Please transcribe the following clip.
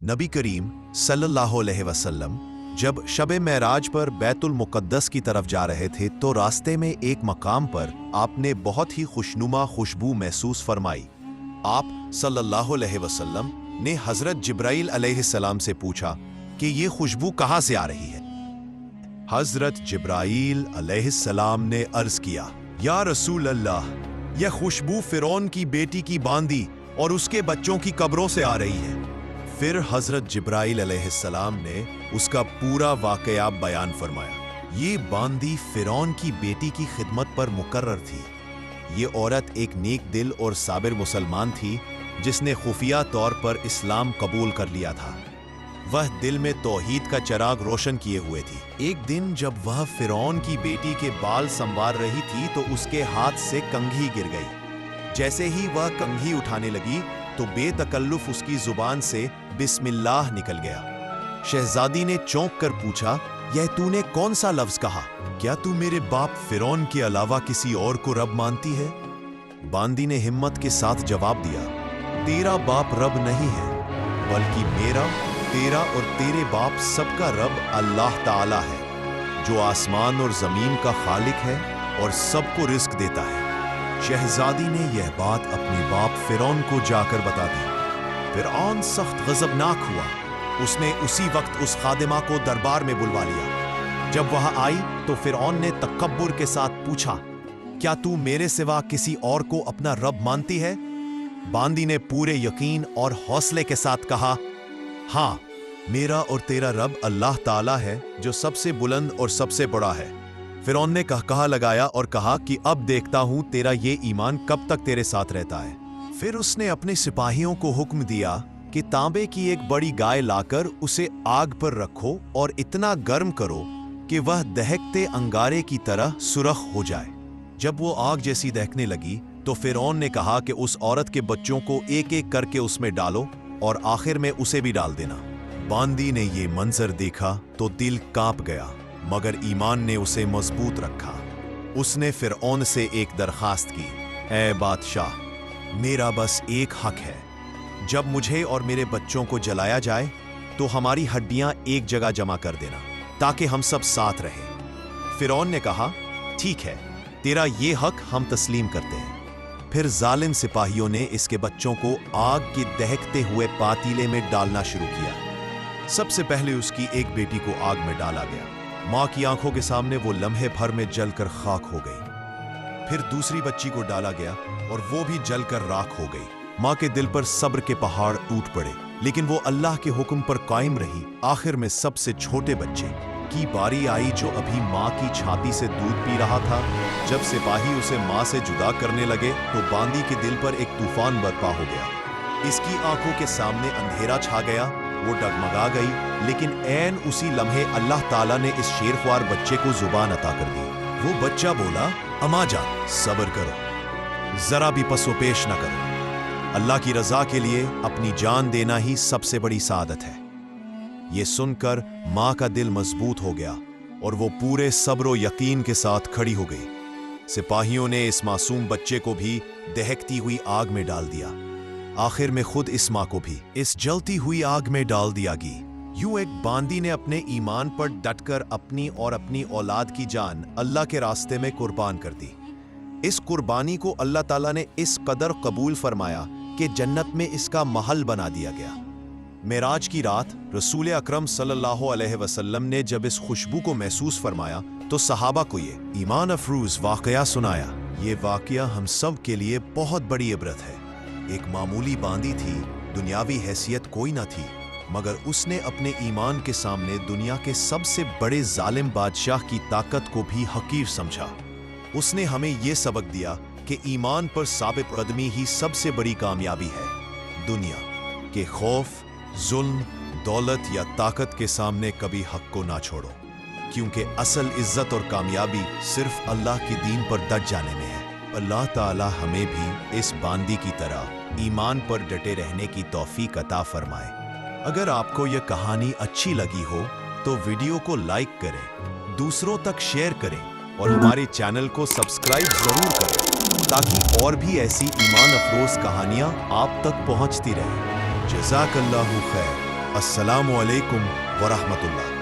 नबी करीम सल्लल्लाहु अलैहि वसल्लम जब शब मेराज पर बैतुल मुक़द्दस की तरफ जा रहे थे तो रास्ते में एक मकाम पर आपने बहुत ही खुशनुमा खुशबू महसूस फरमाई। आप सल्लल्लाहु अलैहि वसल्लम ने हजरत जिब्राइल अलैहिस्सलाम से पूछा कि ये खुशबू कहाँ से आ रही है। हजरत जिब्राइल अलैहिस्सलाम ने अर्ज किया, या रसूल अल्लाह, यह खुशबू फिरौन की बेटी की बांदी और उसके बच्चों की कब्रों से आ रही है। फिर हजरत जिब्राइल अलैहिस्सलाम ने उसका पूरा वाकया बयान फरमाया। ये बांदी फिरौन की बेटी की खिदमत पर मुकर्रर थी। ये औरत एक नेक दिल और साबिर मुसलमान थी जिसने खुफिया तौर पर इस्लाम कबूल कर लिया था। वह दिल में तौहीद का चिराग रोशन किए हुए थी। एक दिन जब वह फिरौन की बेटी के बाल संवार रही थी तो उसके हाथ से कंघी गिर गई। जैसे ही वह कंघी उठाने लगी तो बेतकल्लुफ उसकी जुबान से बिस्मिल्लाह निकल गया। शहजादी ने चौंक कर पूछा, यह तूने कौन सा लफ्ज कहा? क्या तू मेरे बाप फिरौन के अलावा किसी और को रब मानती है? बांदी ने हिम्मत के साथ जवाब दिया, तेरा बाप रब नहीं है, बल्कि मेरा, तेरा और तेरे बाप सबका रब अल्लाह ताला है, जो आसमान और जमीन का खालिक है और सबको रिस्क देता है। शहजादी ने यह बात अपने बाप फिरौन को जाकर बता दी। फिरौन सख्त गजबनाक हुआ। उसने उसी वक्त उस खादिमा को दरबार में बुलवा लिया। जब वह आई तो फिरौन ने तकब्बुर के साथ पूछा, क्या तू मेरे सिवा किसी और को अपना रब मानती है? बांदी ने पूरे यकीन और हौसले के साथ कहा, हाँ, मेरा और तेरा रब अल्लाह ताला है जो सबसे बुलंद और सबसे बड़ा है। फिरौन ने कहकहा लगाया और कहा कि अब देखता हूं तेरा ये ईमान कब तक तेरे साथ रहता है। फिर उसने अपने सिपाहियों को हुक्म दिया कि तांबे की एक बड़ी गाय लाकर उसे आग पर रखो और इतना गर्म करो कि वह दहकते अंगारे की तरह सुरख हो जाए। जब वो आग जैसी दहकने लगी तो फिरौन ने कहा कि उस औरत के बच्चों को एक एक करके उसमें डालो और आखिर में उसे भी डाल देना। बांदी ने ये मंजर देखा तो दिल कांप गया, मगर ईमान ने उसे मजबूत रखा। उसने फिरौन से एक दरखास्त की, ऐ बादशाह, मेरा बस एक हक है, जब मुझे और मेरे बच्चों को जलाया जाए तो हमारी हड्डियां एक जगह जमा कर देना ताकि हम सब साथ रहें। फिरौन ने कहा, ठीक है, तेरा ये हक हम तस्लीम करते हैं। फिर जालिम सिपाहियों ने इसके बच्चों को आग के दहकते हुए पातीले में डालना शुरू किया। सबसे पहले उसकी एक बेटी को आग में डाला गया। मां की आंखों के सामने वो लम्हे भर में जलकर खाक हो गई। फिर दूसरी बच्ची को डाला गया और वो भी जलकर राख हो गई। मां के दिल पर सब्र के पहाड़ टूट पड़े, लेकिन वो अल्लाह के हुक्म पर कायम रही। आखिर में सबसे छोटे बच्चे की बारी आई जो अभी मां की छाती से दूध पी रहा था। जब सिपाही उसे मां से जुदा करने लगे तो बांदी के दिल पर एक तूफान बर्पा हो गया। इसकी आंखों के सामने अंधेरा छा गया। वो डगमगा गई, लेकिन ऐन उसी लम्हे अल्लाह ताला ने इस शेरख्वार बच्चे को जुबान अता कर दी। वो बच्चा बोला, अम्मा जान, सब्र करो, जरा भी पसोपेश न करो। अल्लाह की रजा के लिए अपनी जान देना ही सबसे बड़ी सादत है। ये सुनकर मां का दिल मजबूत हो गया और वो पूरे सब्र और यकीन के साथ खड़ी हो गई। सिपाहियों ने इस मासूम बच्चे को भी दहकती हुई आग में डाल दिया। आखिर में खुद इस मां को भी इस जलती हुई आग में डाल दिया गया। यूं एक बांदी ने अपने ईमान पर डटकर अपनी और अपनी औलाद की जान अल्लाह के रास्ते में कुर्बान कर दी। इस कुर्बानी को अल्लाह ताला ने इस कदर कबूल फरमाया कि जन्नत में इसका महल बना दिया गया। मेराज की रात रसूल अकरम सल्लल्लाहु अलैहि वसल्लम ने जब इस खुशबू को महसूस फरमाया तो सहाबा को ये ईमान अफरूज वाकया सुनाया। ये वाकया हम सब के लिए बहुत बड़ी इबरत है। एक मामूली बांदी थी, दुनियावी हैसियत कोई ना थी, मगर उसने अपने ईमान के सामने दुनिया के सबसे बड़े जालिम बादशाह की ताकत को भी हकीर समझा। उसने हमें यह सबक दिया कि ईमान पर साबित कदमी ही सबसे बड़ी कामयाबी है। दुनिया के खौफ, जुल्म, दौलत या ताकत के सामने कभी हक को ना छोड़ो, क्योंकि असल इज्जत और कामयाबी सिर्फ अल्लाह के दीन पर डट जाने में है। अल्लाह ताला हमें भी इस बांदी की तरह ईमान पर डटे रहने की तौफीक अता फरमाए। अगर आपको यह कहानी अच्छी लगी हो तो वीडियो को लाइक करें, दूसरों तक शेयर करें और हमारे चैनल को सब्सक्राइब जरूर करें ताकि और भी ऐसी ईमान अफरोज कहानियां आप तक पहुंचती रहें। जज़ाकल्लाहु खैर। السلام علیکم ورحمۃ اللہ۔